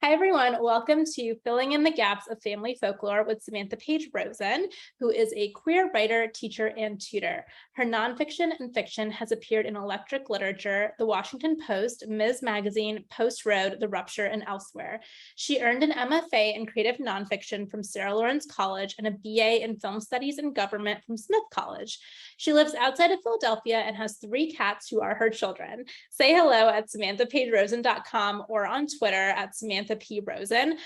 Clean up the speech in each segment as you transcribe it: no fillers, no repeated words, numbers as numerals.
Hi, everyone. Welcome to Filling in the Gaps of Family Folklore with Samantha Paige Rosen, who is a queer writer, teacher, and tutor. Her nonfiction and fiction has appeared in Electric Literature, The Washington Post, Ms. Magazine, Post Road, The Rupture, and elsewhere. She earned an MFA in creative nonfiction from Sarah Lawrence College and a BA in film studies and government from Smith College. She lives outside of Philadelphia and has 3 cats who are her children. Say hello at SamanthaPaigeRosen.com or on Twitter at Samantha P. Rosen.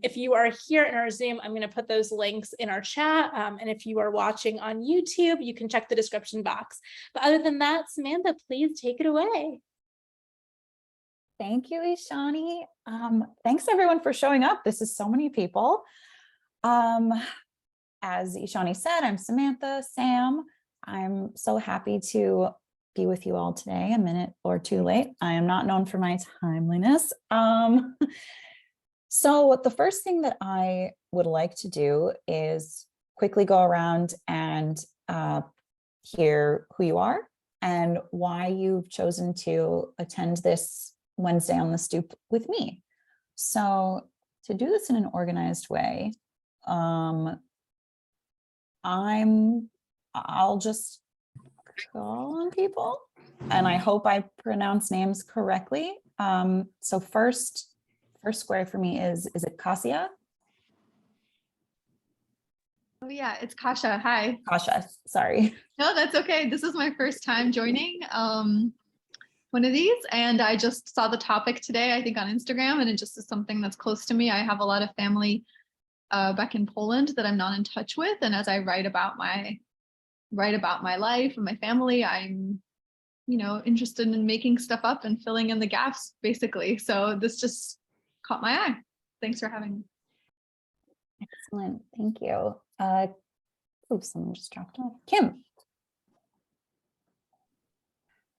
If you are here in our Zoom, I'm going to put those links in our chat. And if you are watching on YouTube, you can check the description box. But other than that, Samantha, please take it away. Thank you, Ishani. Thanks everyone for showing up. This is so many people. As Ishani said, I'm Samantha, Sam. I'm so happy to be with you all today, a minute or two late. I am not known for my timeliness. So the first thing that I would like to do is quickly go around and hear who you are and why you've chosen to attend this Wednesday on the Stoop with me. So to do this in an organized way, I'll just call on people and I hope I pronounce names correctly. So first square for me is it Kasia? Oh yeah, it's Kasha. Hi. Kasha, sorry. No, that's okay. This is my first time joining one of these, and I just saw the topic today, I think on Instagram, and it just is something that's close to me. I have a lot of family back in Poland that I'm not in touch with, and as I write about my life and my family, I'm interested in making stuff up and filling in the gaps, basically. So this just caught my eye. Thanks for having me. Excellent, thank you. Oops, someone just dropped off. Kim.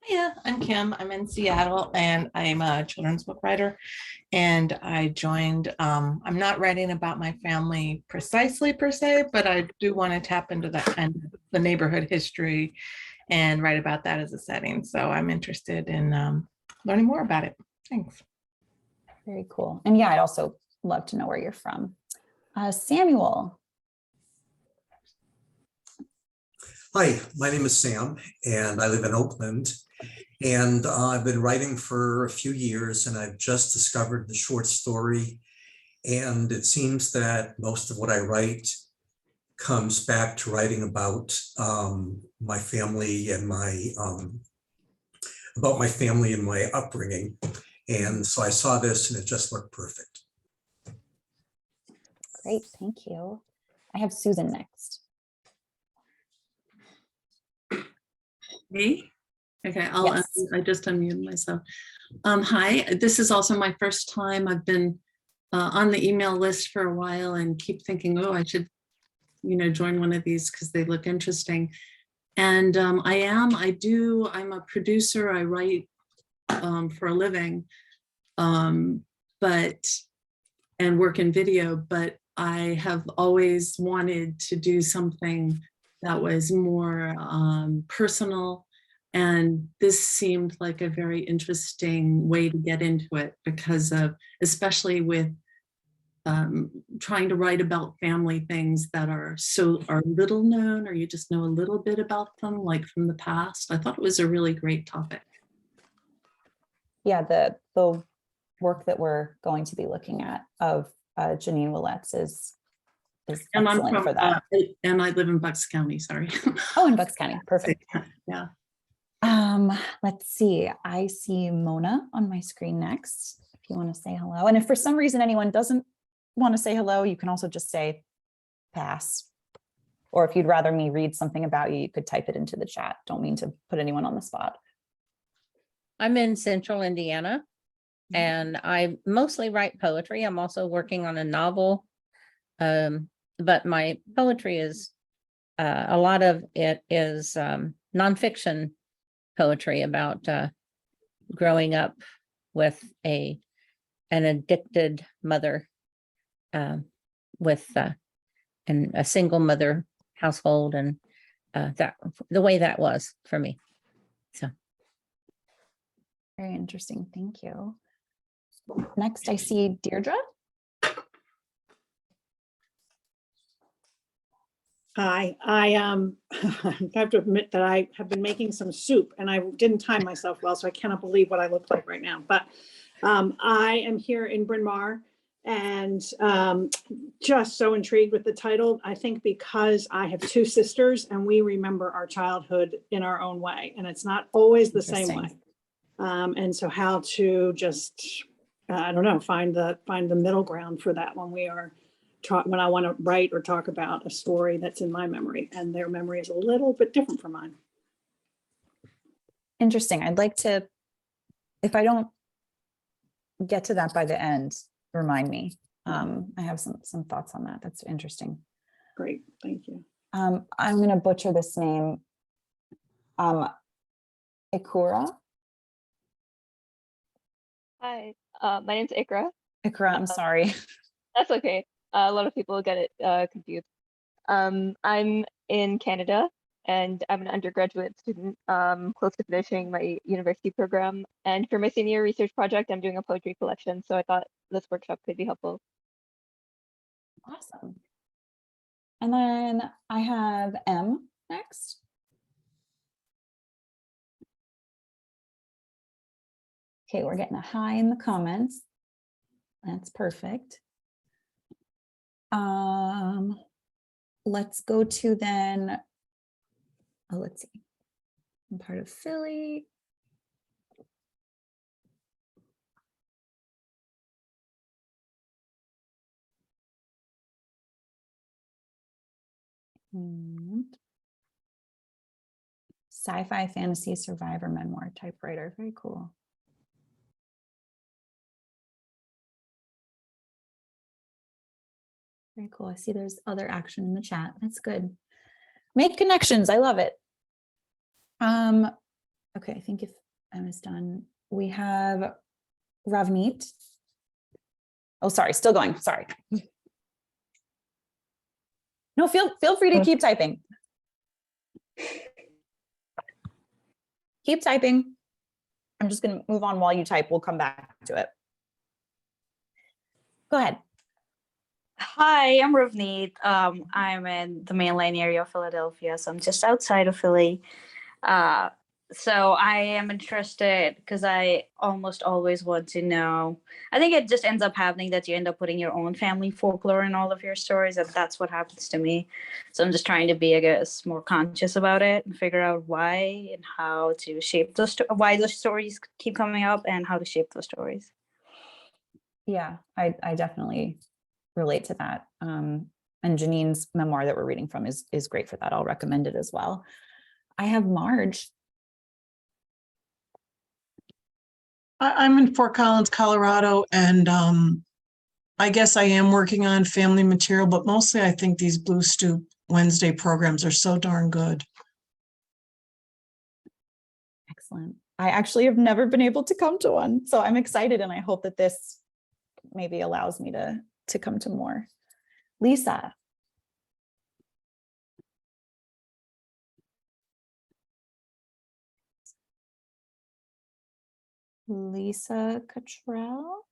Yeah, I'm Kim. I'm in Seattle and I'm a children's book writer. And I joined, I'm not writing about my family precisely per se, but I do want to tap into that kind of the neighborhood history and write about that as a setting. So I'm interested in learning more about it. Thanks. Very cool. And yeah, I'd also love to know where you're from. Samuel. Hi, my name is Sam and I live in Oakland. And I've been writing for a few years and I've just discovered the short story. And it seems that most of what I write comes back to writing about my family and my upbringing. And so I saw this and it just looked perfect. Great, thank you. I have Susan next. Me? Okay, Yes. I just unmuted myself. Hi, this is also my first time. I've been on the email list for a while and keep thinking, oh, I should, join one of these because they look interesting. And I'm a producer. I write for a living, and work in video, but I have always wanted to do something that was more personal. And this seemed like a very interesting way to get into it because of, especially with trying to write about family things that are little known, or you just know a little bit about them, like from the past. I thought it was a really great topic. Yeah, the work that we're going to be looking at of Janine Willetts is And I'm excellent from, for that. And I live in Bucks County, sorry. Oh, in Bucks County, perfect. Yeah. Let's see. I see Mona on my screen next. If you want to say hello. And if for some reason anyone doesn't want to say hello, you can also just say pass. Or if you'd rather me read something about you, you could type it into the chat. Don't mean to put anyone on the spot. I'm in Central Indiana and I mostly write poetry. I'm also working on a novel, but my poetry is, a lot of it is nonfiction poetry about growing up with an addicted mother, with and a single mother household, and that the way that was for me. So very interesting. Thank you. Next, I see Deirdre. Hi, I have to admit that I have been making some soup and I didn't time myself well, so I cannot believe what I look like right now. But I am here in Bryn Mawr and just so intrigued with the title. I think because I have two sisters and we remember our childhood in our own way, and it's not always the same way. Interesting. And so how to just, I don't know, find the middle ground for that when we are when I want to write or talk about a story that's in my memory, and their memory is a little bit different from mine. Interesting. I'd like to, if I don't get to that by the end, remind me. I have some thoughts on that. That's interesting. Great, thank you. I'm going to butcher this name. Ikura. Hi, my name's Ikra. Ikra, I'm sorry. That's okay. A lot of people get it confused. I'm in Canada and I'm an undergraduate student close to finishing my university program. And for my senior research project, I'm doing a poetry collection. So I thought this workshop could be helpful. Awesome. And then I have M next. Okay, we're getting a high in the comments. That's perfect. Let's go to then, oh, let's see. I'm part of Philly. Sci-fi, fantasy, survivor, memoir, typewriter. Very cool. Very cool. I see there's other action in the chat. That's good. Make connections. I love it. Okay, I think if Emma's done, we have Ravneet. Oh, sorry, still going. Sorry. No, feel free to keep typing. Keep typing. I'm just going to move on while you type. We'll come back to it. Go ahead. Hi, I'm Ravneet. I'm in the mainland area of Philadelphia, so I'm just outside of Philly. So I am interested because I almost always want to know. I think it just ends up happening that you end up putting your own family folklore in all of your stories, and that's what happens to me. So I'm just trying to be, I guess, more conscious about it and figure out why and how to shape those, why those stories keep coming up and how to shape those stories. Yeah, I definitely relate to that. And Janine's memoir that we're reading from is great for that. I'll recommend it as well. I have Marge. I'm in Fort Collins, Colorado, and I guess I am working on family material, but mostly I think these Blue Stoop Wednesday programs are so darn good. Excellent. I actually have never been able to come to one, so I'm excited, and I hope that this maybe allows me to come to more. Lisa. Lisa Cottrell.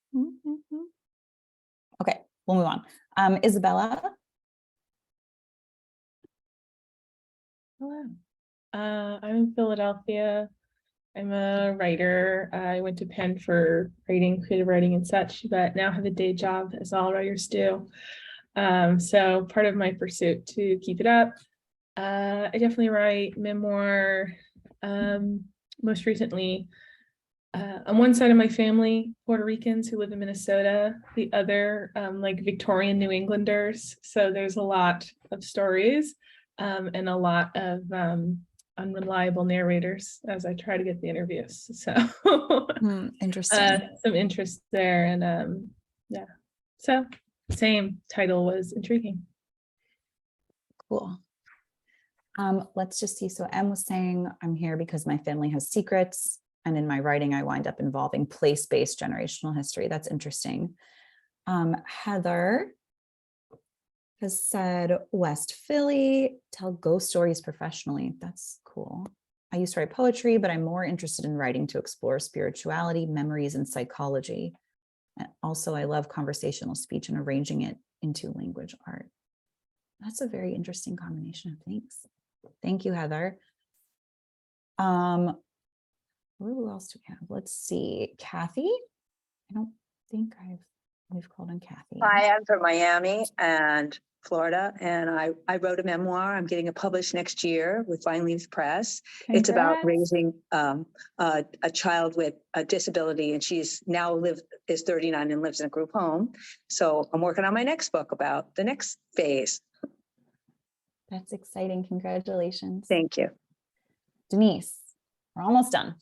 Okay, we'll move on. Isabella. Hello. I'm in Philadelphia. I'm a writer. I went to Penn for writing, creative writing and such, but now have a day job as all writers do. So part of my pursuit to keep it up, I definitely write memoir. Most recently, on one side of my family, Puerto Ricans who live in Minnesota, the other like Victorian New Englanders. So there's a lot of stories and a lot of unreliable narrators as I try to get the interviews. So interesting. Some interest there. And yeah, so same title was intriguing. Cool. Let's just see. So M was saying, I'm here because my family has secrets. And in my writing, I wind up involving place-based generational history. That's interesting. Heather has said, West Philly, tell ghost stories professionally. That's cool. I used to write poetry, but I'm more interested in writing to explore spirituality, memories, and psychology. And also, I love conversational speech and arranging it into language art. That's a very interesting combination of things. Thank you, Heather. Who else do we have? Let's see, Kathy. I don't think we've called on Kathy. Hi, I'm from Miami and Florida, and I wrote a memoir. I'm getting it published next year with Vine Leaves Press. It's about Congrats. raising a child with a disability, and she's now is 39 and lives in a group home. So I'm working on my next book about the next phase. That's exciting. Congratulations. Thank you. Denise, we're almost done.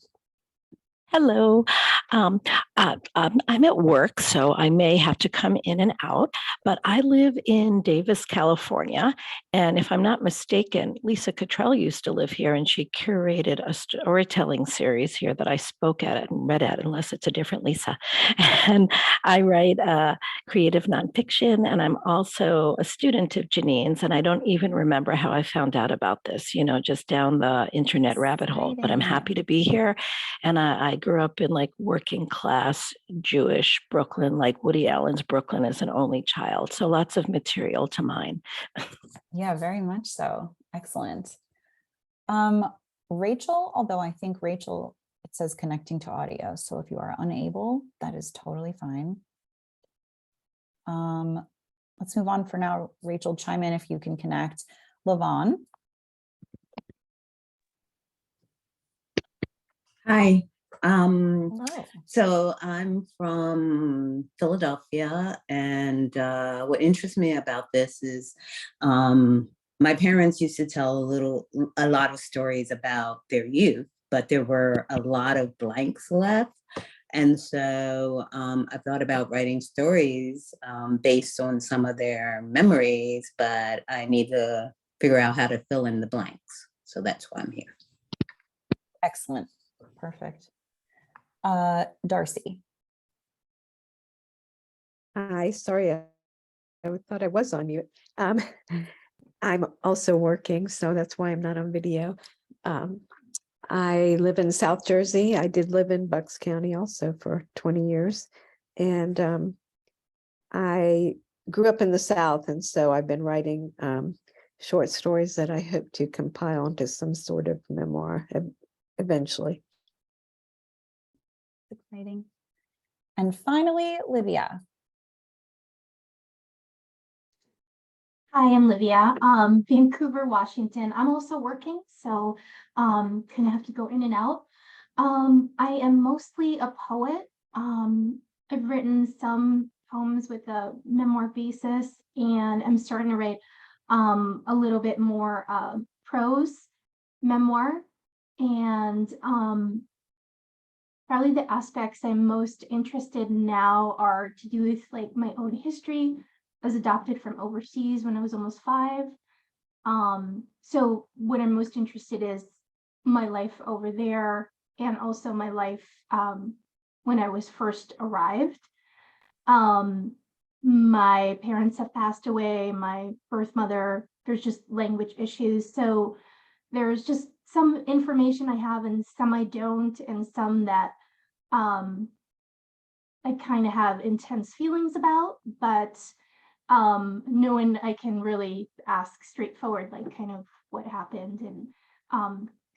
Hello. I'm at work, so I may have to come in and out, but I live in Davis, California. And if I'm not mistaken, Lisa Cottrell used to live here, and she curated a storytelling series here that I spoke at and read at, unless it's a different Lisa. And I write creative nonfiction, and I'm also a student of Janine's, and I don't even remember how I found out about this, just down the internet rabbit hole, but I'm happy to be here. And I grew up in like working class Jewish Brooklyn, like Woody Allen's Brooklyn, as an only child. So lots of material to mine. Yeah, very much so. Excellent. Rachel, although I think Rachel, it says connecting to audio. So if you are unable, that is totally fine. Let's move on for now. Rachel, chime in if you can connect. Lavon. Hi. Hello. So I'm from Philadelphia, and what interests me about this is my parents used to tell a lot of stories about their youth, but there were a lot of blanks left. And so I thought about writing stories based on some of their memories, but I need to figure out how to fill in the blanks. So that's why I'm here. Excellent. Perfect. Darcy. Hi, sorry, I thought I was on mute. I'm also working, so that's why I'm not on video. I live in South Jersey. I did live in Bucks County also for 20 years. And I grew up in the South, and so I've been writing short stories that I hope to compile into some sort of memoir eventually. Exciting. And finally, Livia. Hi, I'm Livia, Vancouver, Washington. I'm also working, so kind of have to go in and out. I am mostly a poet. I've written some poems with a memoir basis, and I'm starting to write a little bit more prose memoir. And probably the aspects I'm most interested in now are to do with like my own history. I was adopted from overseas when I was almost 5. So what I'm most interested is my life over there, and also my life when I was first arrived. My parents have passed away, my birth mother, there's just language issues. So there's just some information I have and some I don't, and some that I kind of have intense feelings about, but no one I can really ask straightforward, like kind of what happened, and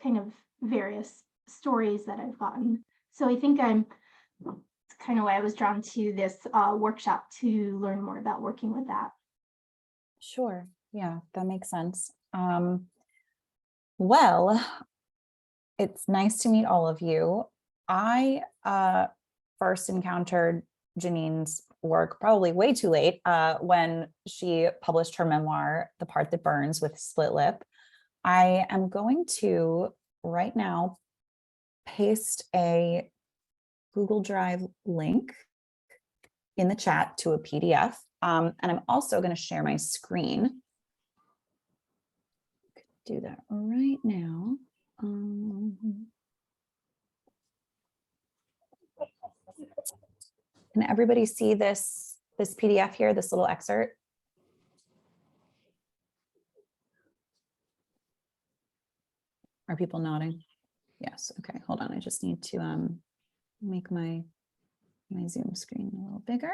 kind of various stories that I've gotten. So I think it's kind of why I was drawn to this workshop, to learn more about working with that. Sure. Yeah, that makes sense. Well, it's nice to meet all of you. I first encountered Janine's work probably way too late when she published her memoir, The Part That Burns, with Split Lip. I am going to right now paste a Google Drive link in the chat to a PDF. And I'm also going to share my screen. Do that right now. Can everybody see this PDF here, this little excerpt? Are people nodding? Yes. Okay, hold on. I just need to make my my Zoom screen a little bigger.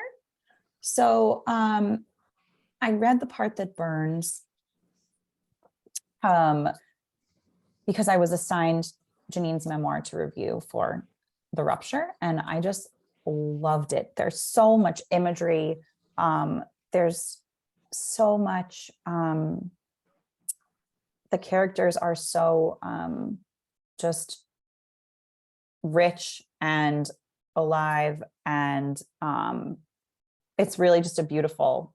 So I read the part that burns because I was assigned Janine's memoir to review for the rupture, and I just loved it. There's so much imagery. There's so much, the characters are so just rich and alive, and it's really just a beautiful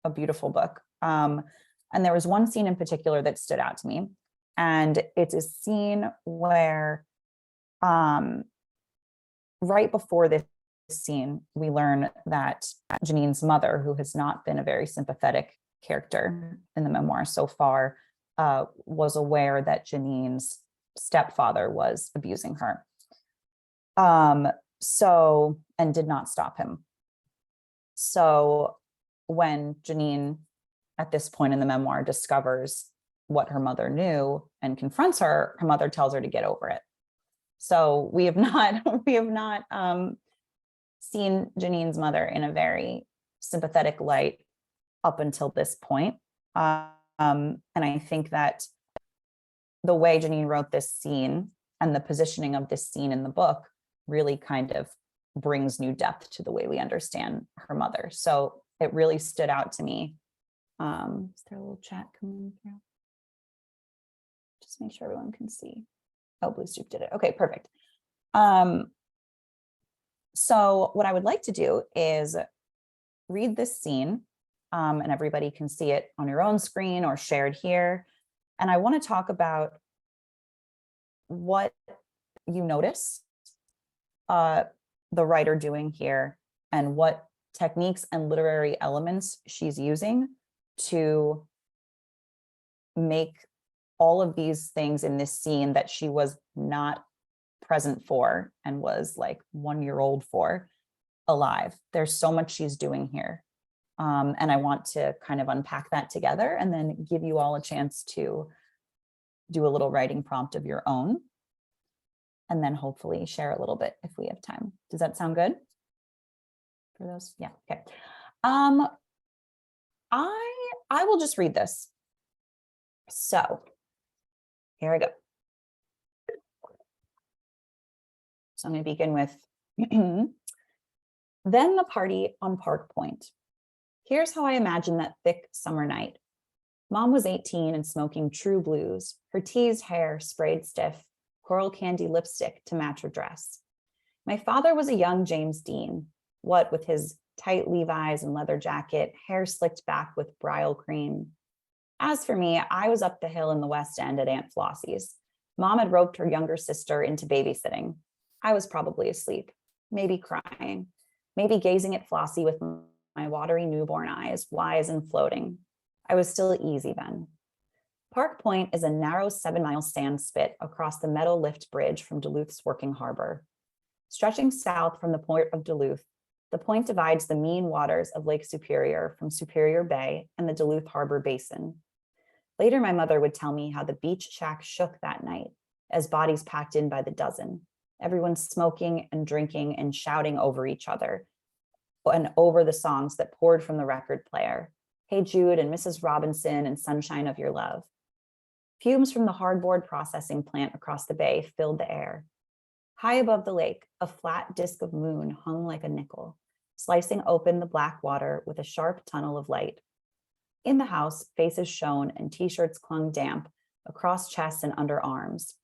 book. And there was one scene in particular that stood out to me, and it's a scene where right before this scene, we learn that Janine's mother, who has not been a very sympathetic character in the memoir so far, was aware that Janine's stepfather was abusing her. And did not stop him. So when Janine, at this point in the memoir, discovers what her mother knew and confronts her, her mother tells her to get over it. So we have not seen Janine's mother in a very sympathetic light up until this point. And I think that the way Janine wrote this scene and the positioning of this scene in the book really kind of brings new depth to the way we understand her mother. So it really stood out to me. Is there a little chat coming through? Just make sure everyone can see. Oh, Blue Stoop did it. Okay, perfect. So what I would like to do is read this scene, and everybody can see it on your own screen or shared here. And I want to talk about what you notice the writer doing here, and what techniques and literary elements she's using to make all of these things in this scene that she was not present for and was like 1 year old for alive. There's so much she's doing here. And I want to kind of unpack that together and then give you all a chance to do a little writing prompt of your own. And then hopefully share a little bit if we have time. Does that sound good for those? Yeah, okay. I will just read this. So here I go. So I'm going to begin with, then the party on Park Point. Here's how I imagine that thick summer night. Mom was 18 and smoking True Blues, her teased hair sprayed stiff, coral candy lipstick to match her dress. My father was a young James Dean, what with his tight Levi's and leather jacket, hair slicked back with bridal cream. As for me, I was up the hill in the West End at Aunt Flossie's. Mom had roped her younger sister into babysitting. I was probably asleep, maybe crying, maybe gazing at Flossie with my watery newborn eyes, wise and floating. I was still easy then. Park Point is a narrow 7-mile sand spit across the metal lift bridge from Duluth's working harbor. Stretching south from the port of Duluth, the point divides the mean waters of Lake Superior from Superior Bay and the Duluth Harbor Basin. Later, my mother would tell me how the beach shack shook that night as bodies packed in by the dozen, everyone smoking and drinking and shouting over each other and over the songs that poured from the record player, Hey Jude and Mrs. Robinson and Sunshine of Your Love. Fumes from the hardboard processing plant across the bay filled the air. High above the lake, a flat disk of moon hung like a nickel, slicing open the black water with a sharp tunnel of light. In the house, faces shone and t-shirts clung damp across chests and under arms.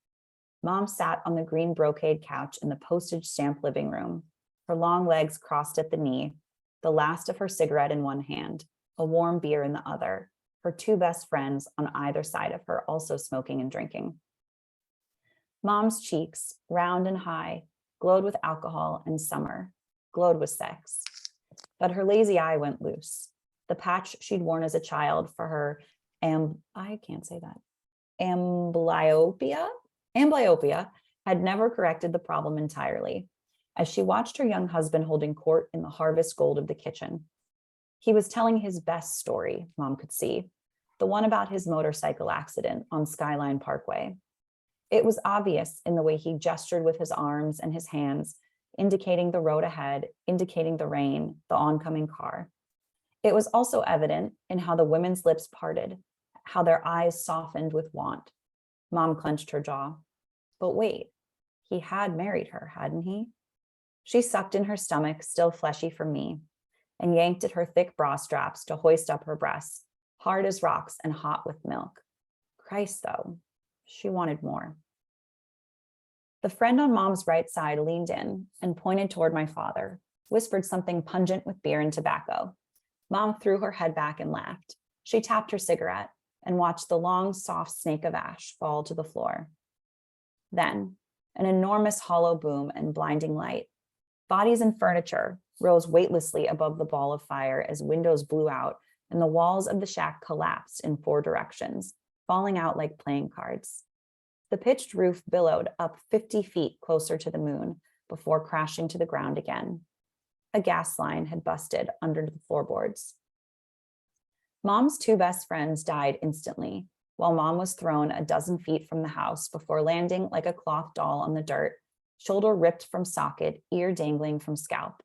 Mom sat on the green brocade couch in the postage stamp living room, her long legs crossed at the knee, the last of her cigarette in one hand, a warm beer in the other, her two best friends on either side of her also smoking and drinking. Mom's cheeks, round and high, glowed with alcohol and summer, glowed with sex. But her lazy eye went loose. The patch she'd worn as a child for her amblyopia had never corrected the problem entirely, as she watched her young husband holding court in the harvest gold of the kitchen. He was telling his best story, Mom could see, the one about his motorcycle accident on Skyline Parkway. It was obvious in the way he gestured with his arms and his hands indicating the road ahead, indicating the rain, the oncoming car. It was also evident in how the women's lips parted, how their eyes softened with want. Mom clenched her jaw. But wait, he had married her, hadn't he? She sucked in her stomach, still fleshy from me, and yanked at her thick bra straps to hoist up her breasts, hard as rocks and hot with milk. Christ, though, she wanted more. The friend on Mom's right side leaned in and pointed toward my father, whispered something pungent with beer and tobacco. Mom threw her head back and laughed. She tapped her cigarette and watched the long, soft snake of ash fall to the floor. Then, an enormous hollow boom and blinding light. Bodies and furniture rose weightlessly above the ball of fire as windows blew out and the walls of the shack collapsed in 4 directions, falling out like playing cards. The pitched roof billowed up 50 feet closer to the moon before crashing to the ground again. A gas line had busted under the floorboards. Mom's 2 best friends died instantly, while Mom was thrown a dozen feet from the house before landing like a cloth doll on the dirt, shoulder ripped from socket, ear dangling from scalp.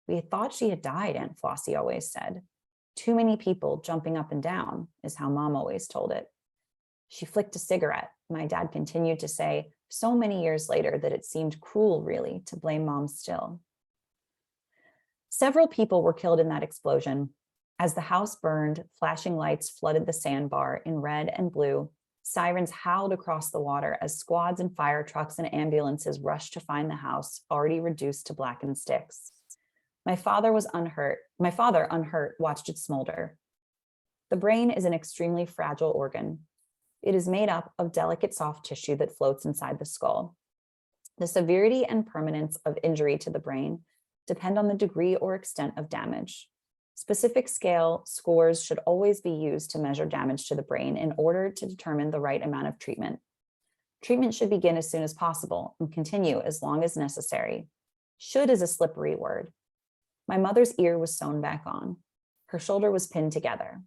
We had thought she had died, Aunt Flossie always said. Too many people jumping up and down is how Mom always told it. She flicked a cigarette. My dad continued to say so many years later that it seemed cruel, really, to blame Mom still. Several people were killed in that explosion. As the house burned, flashing lights flooded the sandbar in red and blue. Sirens howled across the water as squads and fire trucks and ambulances rushed to find the house, already reduced to blackened sticks. My father, unhurt, watched it smolder. The brain is an extremely fragile organ. It is made up of delicate soft tissue that floats inside the skull. The severity and permanence of injury to the brain depend on the degree or extent of damage. Specific scale scores should always be used to measure damage to the brain in order to determine the right amount of treatment. Treatment should begin as soon as possible and continue as long as necessary. Should is a slippery word. My mother's ear was sewn back on. Her shoulder was pinned together.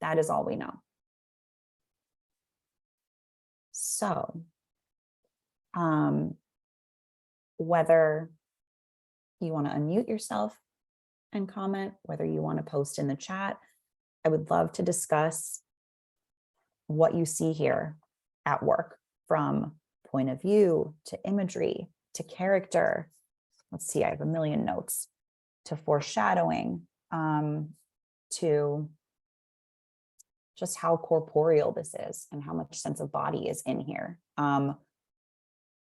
That is all we know. So, whether you want to unmute yourself and comment, whether you want to post in the chat, I would love to discuss what you see here at work, from point of view to imagery to character. Let's see, I have a million notes, to foreshadowing, to just how corporeal this is and how much sense of body is in here.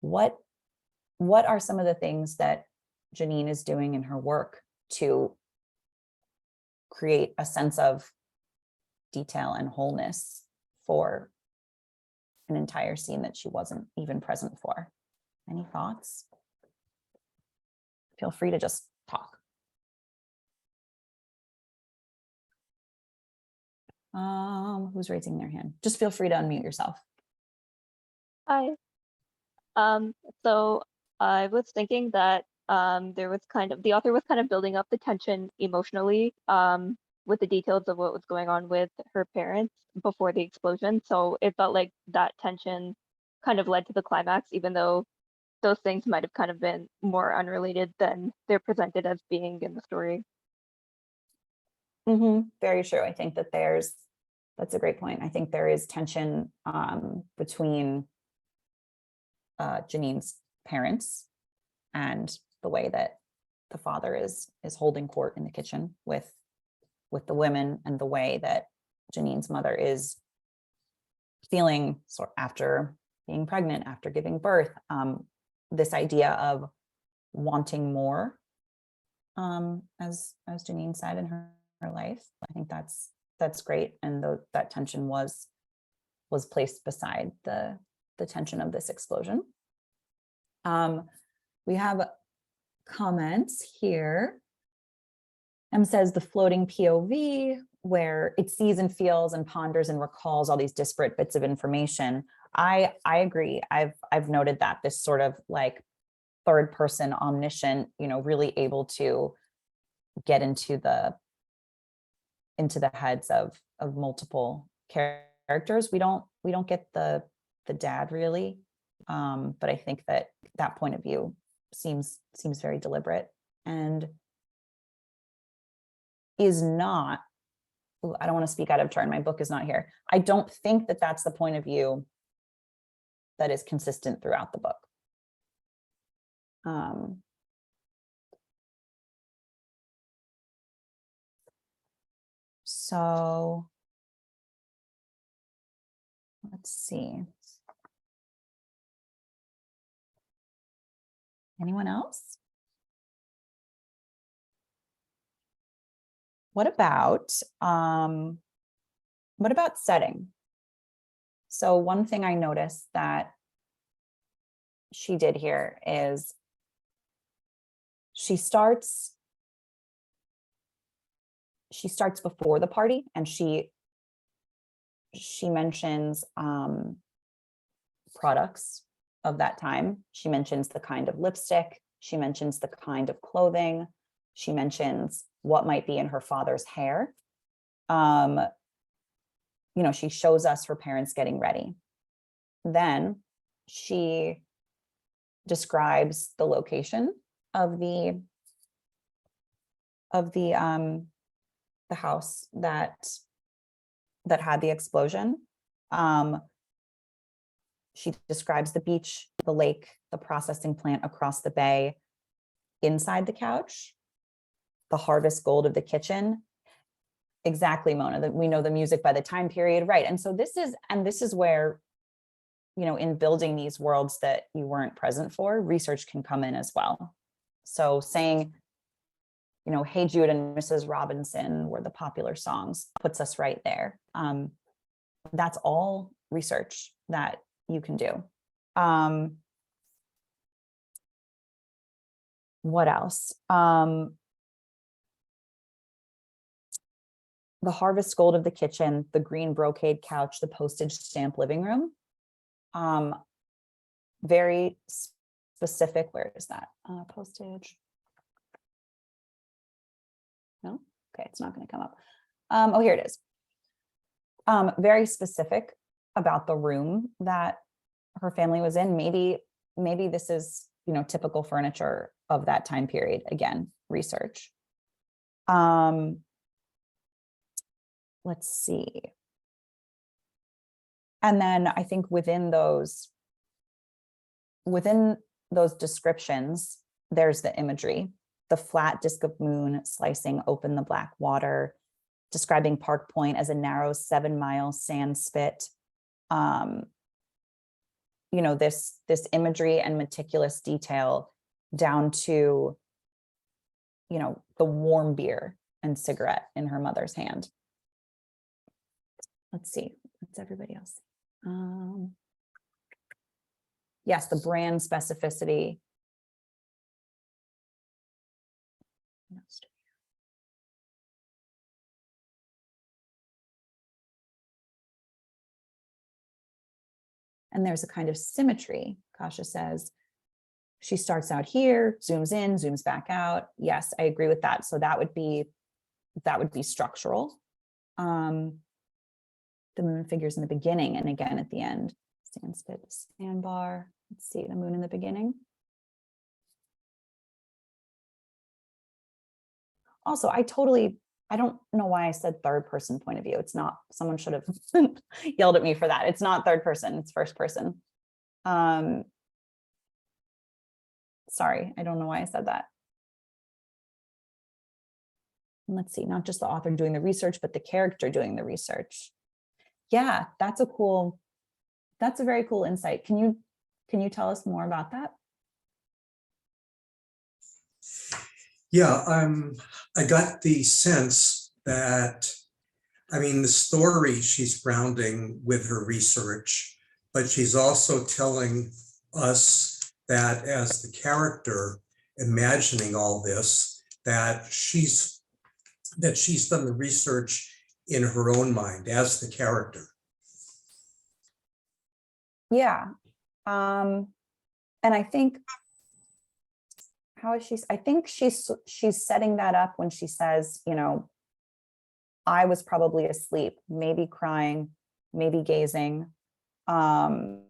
What are some of the things that Janine is doing in her work to create a sense of detail and wholeness for an entire scene that she wasn't even present for? Any thoughts? Feel free to just talk. Who's raising their hand? Just feel free to unmute yourself. Hi. So I was thinking that there was the author was kind of building up the tension emotionally with the details of what was going on with her parents before the explosion. So it felt like that tension kind of led to the climax, even though those things might have kind of been more unrelated than they're presented as being in the story. Very true. I think that that's a great point. I think there is tension between Janine's parents and the way that the father is holding court in the kitchen with the women, and the way that Janine's mother is feeling after being pregnant, after giving birth, this idea of wanting more, as Janine said, in her life. I think that's great, and that tension was placed beside the tension of this explosion. We have comments here. Says the floating POV, where it sees and feels and ponders and recalls all these disparate bits of information. I agree. I've noted that, this sort of like third person omniscient, really able to get into the heads of multiple characters. We don't get the dad really, but I think that point of view seems very deliberate and is not, ooh, I don't want to speak out of turn. My book is not here. I don't think that that's the point of view that is consistent throughout the book. So let's see. Anyone else? What about setting? So one thing I noticed that she did here is she starts before the party, and she mentions products of that time. She mentions the kind of lipstick, she mentions the kind of clothing, she mentions what might be in her father's hair. You know, she shows us her parents getting ready. Then she describes the location of the house that had the explosion. She describes the beach, the lake, the processing plant across the bay, inside the couch, the harvest gold of the kitchen. Exactly, Mona, that we know the music by the time period, right? And so this is where, you know, in building these worlds that you weren't present for, research can come in as well. So saying, you know, Hey Jude and Mrs. Robinson were the popular songs, puts us right there. That's all research that you can do. What else? The harvest gold of the kitchen, the green brocade couch, the postage stamp living room. Very specific. Where is that? Postage. No? Okay, it's not going to come up. Oh, here it is. Very specific about the room that her family was in. Maybe this is, you know, typical furniture of that time period. Again, research. Let's see. And then I think within those descriptions, there's the imagery, the flat disc of moon slicing open the black water, describing Park Point as a narrow 7-mile sand spit. You know, this imagery and meticulous detail down to, you know, the warm beer and cigarette in her mother's hand. Let's see, what's everybody else? Yes, the brand specificity. And there's a kind of symmetry. Kasha says, she starts out here, zooms in, zooms back out. Yes, I agree with that. So that would be structural. The moon figures in the beginning and again at the end. Sand spit, sandbar. Let's see, the moon in the beginning. Also, I don't know why I said third person point of view. It's not, someone should have yelled at me for that. It's not third person, it's first person. Sorry, I don't know why I said that. And let's see, not just the author doing the research, but the character doing the research. Yeah, that's a very cool insight. Can you tell us more about that? Yeah, I got the sense that, I mean, the story she's grounding with her research, but she's also telling us that as the character imagining all this, that she's done the research in her own mind as the character. Yeah. And I think, how is she? I think she's setting that up when she says, you know, I was probably asleep, maybe crying, maybe gazing. And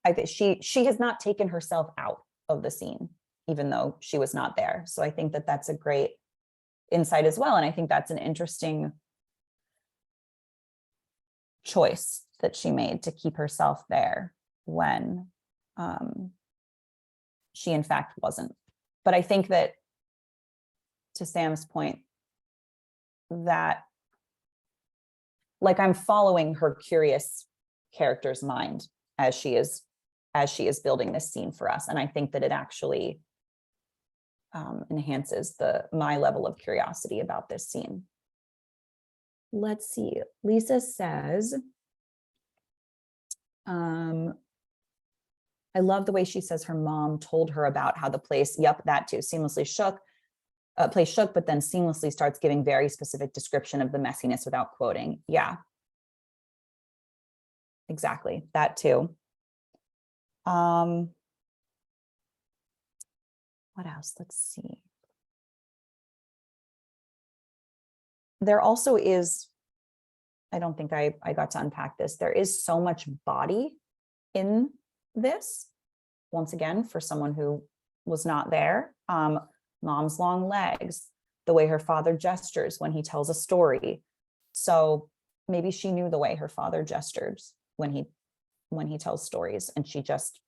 I think she has not taken herself out of the scene, even though she was not there. So I think that that's a great insight as well. And I think that's an interesting choice that she made to keep herself there when she in fact wasn't. But I think that, to Sam's point, that like I'm following her curious character's mind as she is building this scene for us. And I think that it actually enhances my level of curiosity about this scene. Let's see. Lisa says, I love the way she says her mom told her about how the place, yep, that too, seamlessly shook, place shook, but then seamlessly starts giving very specific description of the messiness without quoting. Yeah, exactly, that too. What else? Let's see. There also is, I don't think I got to unpack this. There is so much body in this. Once again, for someone who was not there, mom's long legs, the way her father gestures when he tells a story. So maybe she knew the way her father gestures when he tells stories, and she just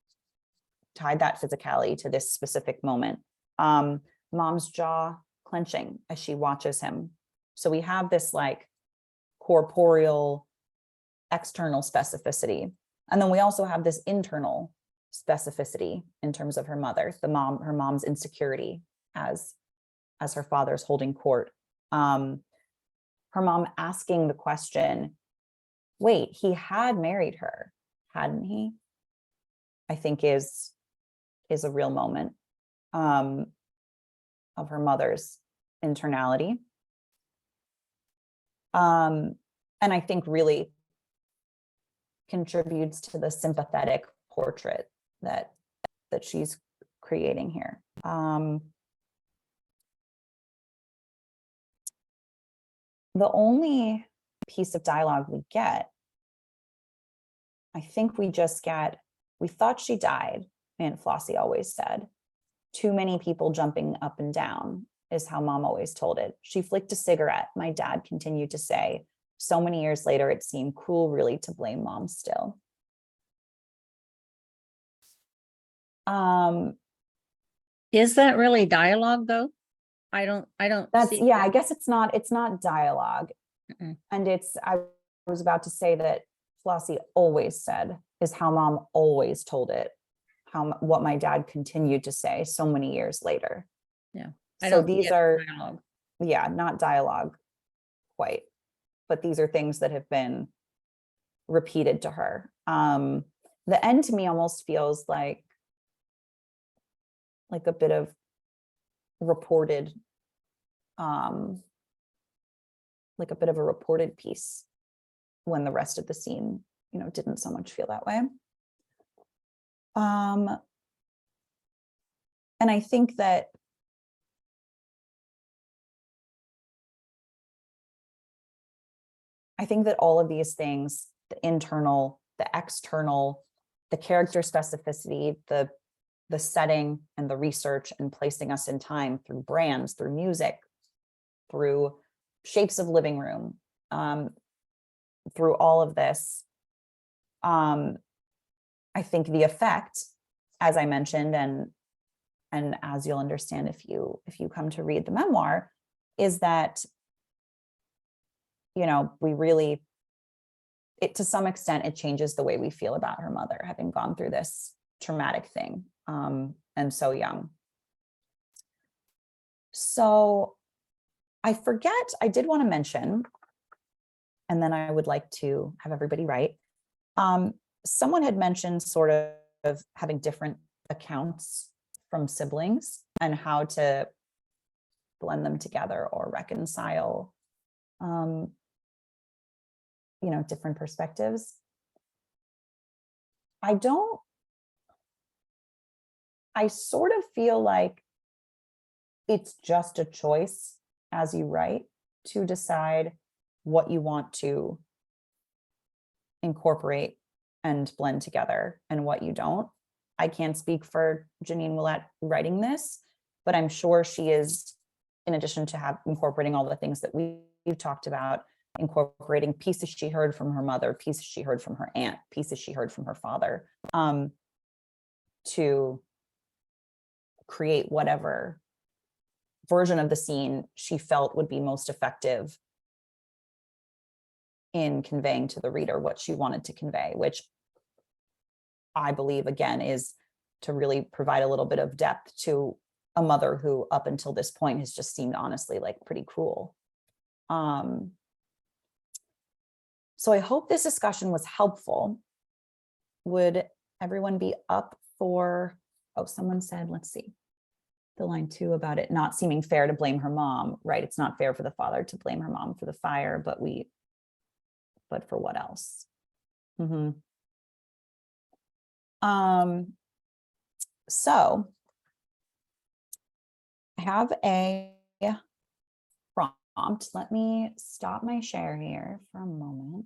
tied that physicality to this specific moment. Mom's jaw clenching as she watches him. So we have this like corporeal external specificity. And then we also have this internal specificity in terms of her mother, her mom's insecurity as her father's holding court. Her mom asking the question, wait, he had married her, hadn't he? I think is a real moment of her mother's internality. And I think really contributes to the sympathetic portrait that she's creating here. The only piece of dialogue we get, I think we just get, we thought she died, Aunt Flossie always said. Too many people jumping up and down is how mom always told it. She flicked a cigarette, my dad continued to say. So many years later, it seemed cruel really to blame mom still. Is that really dialogue though? I don't That's, see yeah, it. I guess it's not dialogue. And I was about to say that Flossie always said is how mom always told it, what my dad continued to say so many years later. Yeah. So these are dialogue. Yeah, not dialogue quite, but these are things that have been repeated to her. The end to me almost feels like a bit of reported, like a bit of a reported piece, when the rest of the scene, didn't so much feel that way. And I think that all of these things, the internal, the external, the character specificity, the setting and the research and placing us in time through brands, through music, through shapes of living room, through all of this, I think the effect, as I mentioned, and as you'll understand if you come to read the memoir, is that we really, to some extent, it changes the way we feel about her mother having gone through this traumatic thing, and so young. So I did want to mention, and then I would like to have everybody write. Someone had mentioned sort of having different accounts from siblings and how to blend them together or reconcile, different perspectives. I sort of feel like it's just a choice as you write to decide what you want to incorporate and blend together and what you don't. I can't speak for Janine Willett writing this, but I'm sure she is, in addition to incorporating all the things that we've talked about, incorporating pieces she heard from her mother, pieces she heard from her aunt, pieces she heard from her father, to create whatever version of the scene she felt would be most effective in conveying to the reader what she wanted to convey, which I believe, again, is to really provide a little bit of depth to a mother who up until this point has just seemed honestly like pretty cruel. So I hope this discussion was helpful. Would everyone be up for, oh, someone said, let's see, the line 2 about it not seeming fair to blame her mom, right? It's not fair for the father to blame her mom for the fire, but for what else? So I have a prompt. Let me stop my share here for a moment.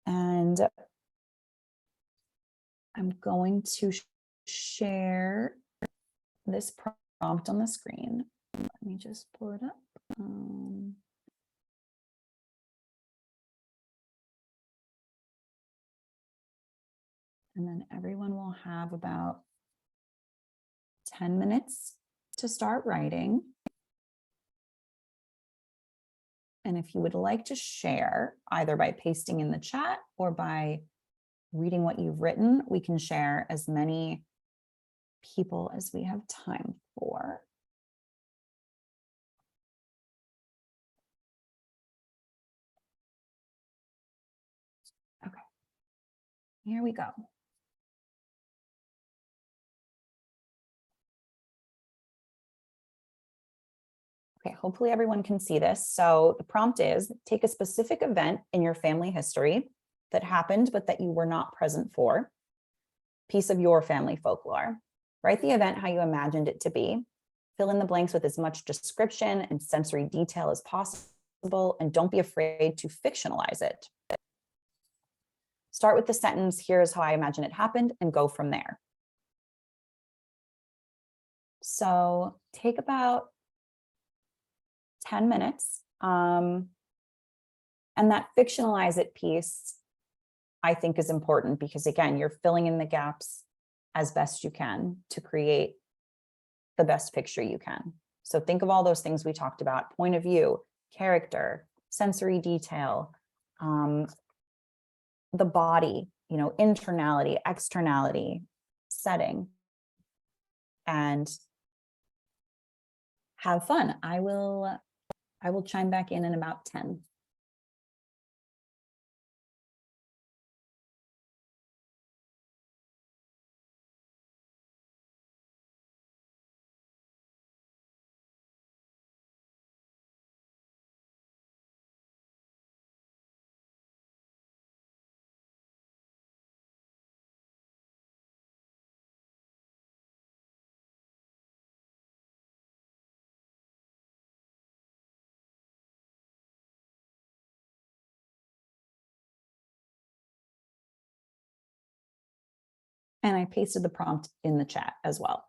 And I'm going to share this prompt on the screen. Let me just pull it up. And then everyone will have about 10 minutes to start writing. And if you would like to share, either by pasting in the chat or by reading what you've written, we can share as many people as we have time for. Okay, here we go. Okay, hopefully everyone can see this. So the prompt is, take a specific event in your family history that happened but that you were not present for. Piece of your family folklore. Write the event how you imagined it to be. Fill in the blanks with as much description and sensory detail as possible, and don't be afraid to fictionalize it. Start with the sentence, "Here's how I imagine it happened," and go from there. So take about 10 minutes. And that fictionalize it piece, I think, is important because, again, you're filling in the gaps as best you can to create the best picture you can. So think of all those things we talked about: point of view, character, sensory detail, the body, internality, externality, setting, and have fun. I will chime back in about 10. And I pasted the prompt in the chat as well.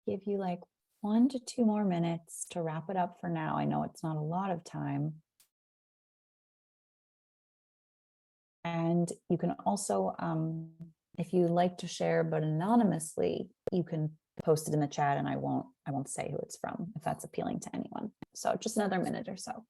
give you like 1 to 2 more minutes to wrap it up for now. I know it's not a lot of time. And you can also, if you like to share, but anonymously, you can post it in the chat and I won't say who it's from if that's appealing to anyone. So just another minute or so.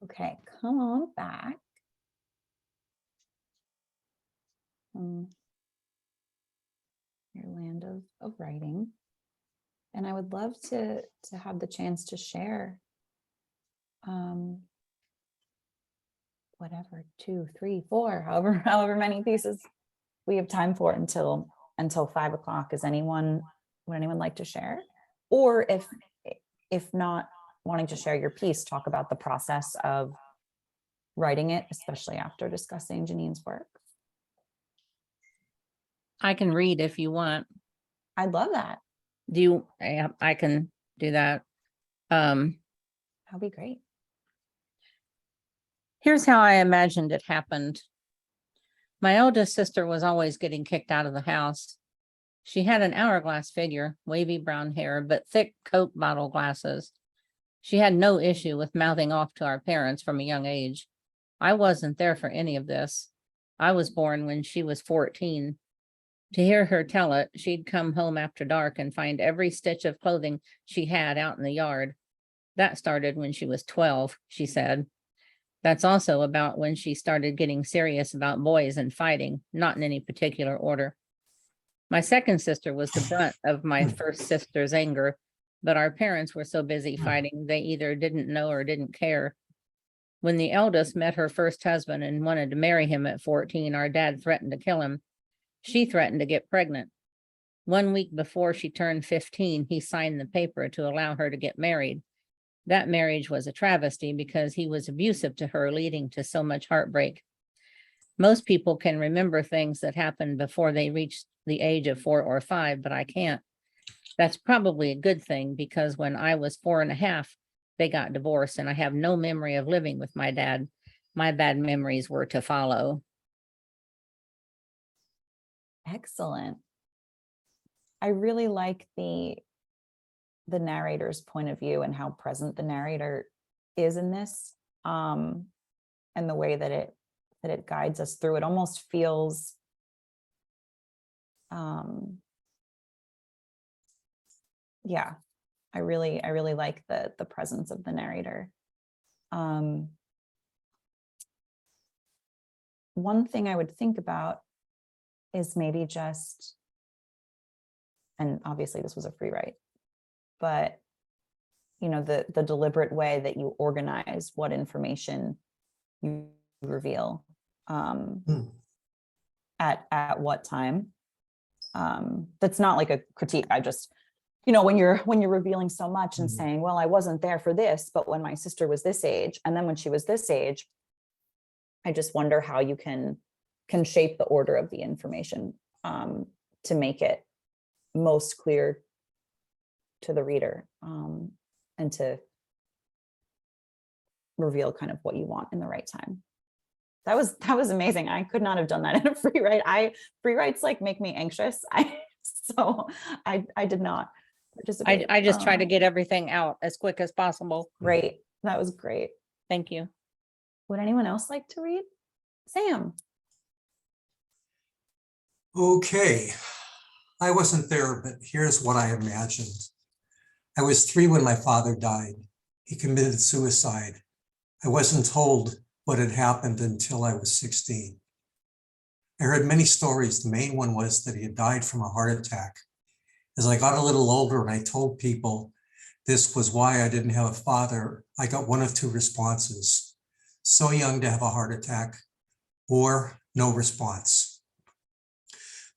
Okay, come on back. Your land of writing. And I would love to have the chance to share whatever, 2, 3, 4, however many pieces we have time for until 5 o'clock. Would anyone like to share? Or if not wanting to share your piece, talk about the process of writing it, especially after discussing Janine's work. I can read if you want. I'd love that. I can do that. That'd be great. Here's how I imagined it happened. My oldest sister was always getting kicked out of the house. She had an hourglass figure, wavy brown hair, but thick Coke bottle glasses. She had no issue with mouthing off to our parents from a young age. I wasn't there for any of this. I was born when she was 14. To hear her tell it, she'd come home after dark and find every stitch of clothing she had out in the yard. That started when she was 12, she said. That's also about when she started getting serious about boys and fighting, not in any particular order. My second sister was the brunt of my first sister's anger, but our parents were so busy fighting, they either didn't know or didn't care. When the eldest met her first husband and wanted to marry him at 14, our dad threatened to kill him. She threatened to get pregnant. 1 week before she turned 15, he signed the paper to allow her to get married. That marriage was a travesty because he was abusive to her, leading to so much heartbreak. Most people can remember things that happened before they reached the age of 4 or 5, but I can't. That's probably a good thing because when I was 4.5, they got divorced and I have no memory of living with my dad. My bad memories were to follow. Excellent. I really like the narrator's point of view and how present the narrator is in this, and the way that it guides us through. It almost feels yeah, I really like the presence of the narrator. One thing I would think about is maybe just, and obviously this was a free write, but the deliberate way that you organize what information you reveal at what time. That's not like a critique. I just, when you're revealing so much and saying, well, I wasn't there for this, but when my sister was this age, and then when she was this age, I just wonder how you can shape the order of the information to make it most clear to the reader, and to reveal kind of what you want in the right time. That was amazing. I could not have done that in a free write. Free writes like make me anxious. So I did not participate. I just try to get everything out as quick as possible. Great. That was great. Thank you. Would anyone else like to read? Sam. Okay. I wasn't there, but here's what I imagined. I was 3 when my father died. He committed suicide. I wasn't told what had happened until I was 16. I heard many stories. The main one was that he had died from a heart attack. As I got a little older and I told people this was why I didn't have a father, I got one of 2 responses: so young to have a heart attack, or no response.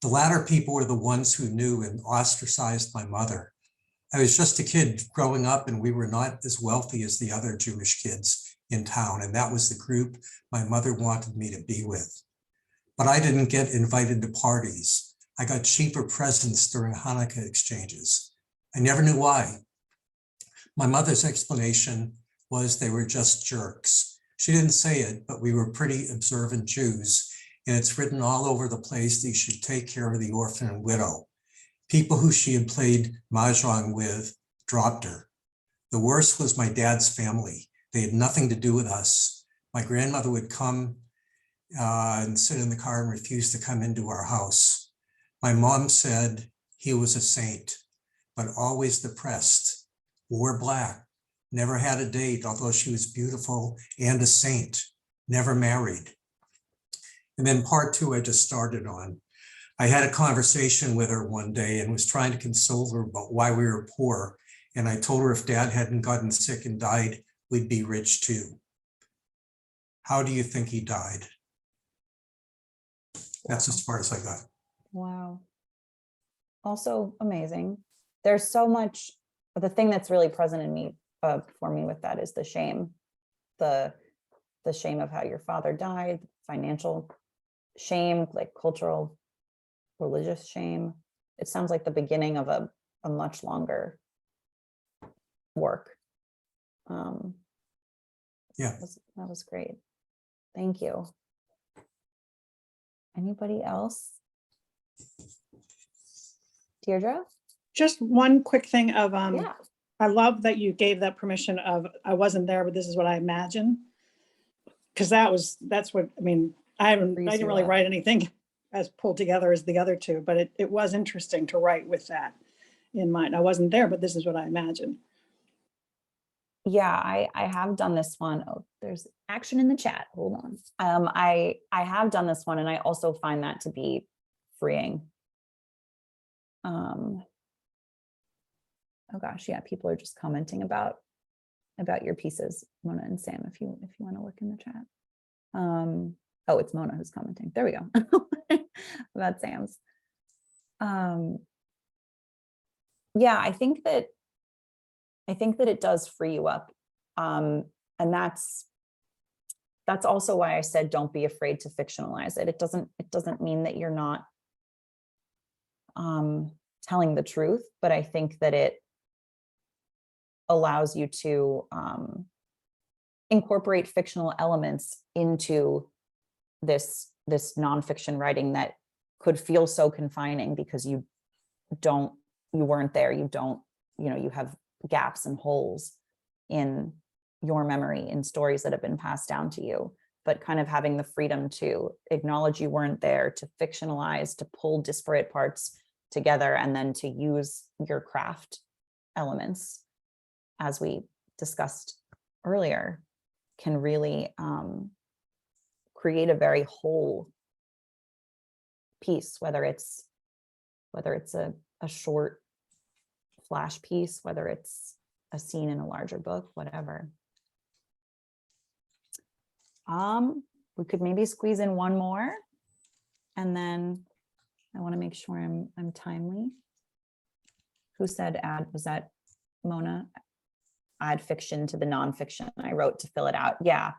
The latter people were the ones who knew and ostracized my mother. I was just a kid growing up, and we were not as wealthy as the other Jewish kids in town, and that was the group my mother wanted me to be with. But I didn't get invited to parties. I got cheaper presents during Hanukkah exchanges. I never knew why. My mother's explanation was they were just jerks. She didn't say it, but we were pretty observant Jews, and it's written all over the place that you should take care of the orphan and widow. People who she had played mahjong with dropped her. The worst was my dad's family. They had nothing to do with us. My grandmother would come and sit in the car and refuse to come into our house. My mom said he was a saint, but always depressed, wore black, never had a date, although she was beautiful and a saint, never married. And then part 2, I just started on. I had a conversation with her one day and was trying to console her about why we were poor. And I told her if Dad hadn't gotten sick and died, we'd be rich too. How do you think he died? That's as far as I got. Wow. Also amazing. There's so much, the thing that's really present in me for me with that is the shame. The shame of how your father died, financial shame, like cultural, religious shame. It sounds like the beginning of a much longer work. Yeah. That was great. Thank you. Anybody else? Deirdre? Just one quick thing of, Yeah. I love that you gave that permission of, I wasn't there, but this is what I imagine. Because that's what, I mean, I didn't really write anything as pulled together as the other 2, but it was interesting to write with that in mind. I wasn't there, but this is what I imagined. Yeah, I have done this one. Oh, there's action in the chat. Hold on. I have done this one, and I also find that to be freeing. Oh gosh, yeah, people are just commenting about your pieces, Mona and Sam, if you want to look in the chat. Oh, it's Mona who's commenting. There we go. About Sam's. Yeah, I think that it does free you up. And that's also why I said don't be afraid to fictionalize it. It doesn't mean that you're not telling the truth, but I think that it allows you to incorporate fictional elements into this nonfiction writing that could feel so confining because you weren't there, you have gaps and holes in your memory in stories that have been passed down to you, but kind of having the freedom to acknowledge you weren't there, to fictionalize, to pull disparate parts together, and then to use your craft elements, as we discussed earlier, can really create a very whole piece, whether it's a short flash piece, whether it's a scene in a larger book, whatever. We could maybe squeeze in one more, and then I want to make sure I'm timely. Who said add? Was that Mona? Add fiction to the nonfiction I wrote to fill it out. Yeah.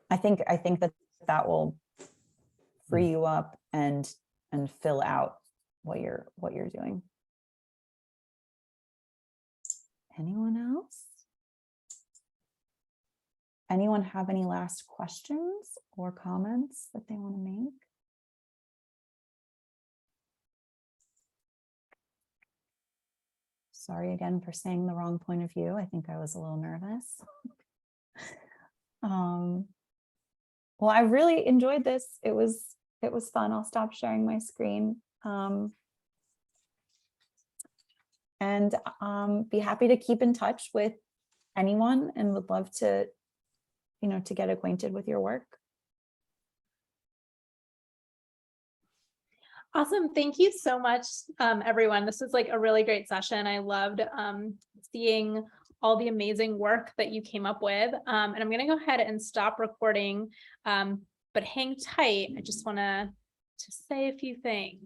I think that will free you up and fill out what you're doing. Anyone else? Anyone have any last questions or comments that they want to make? Sorry again for saying the wrong point of view. I think I was a little nervous. Well, I really enjoyed this. It was fun. I'll stop sharing my screen. and be happy to keep in touch with anyone and would love to, to get acquainted with your work. Awesome. Thank you so much, everyone. This was like a really great session. I loved seeing all the amazing work that you came up with. And I'm going to go ahead and stop recording, but hang tight. I just want to say a few things.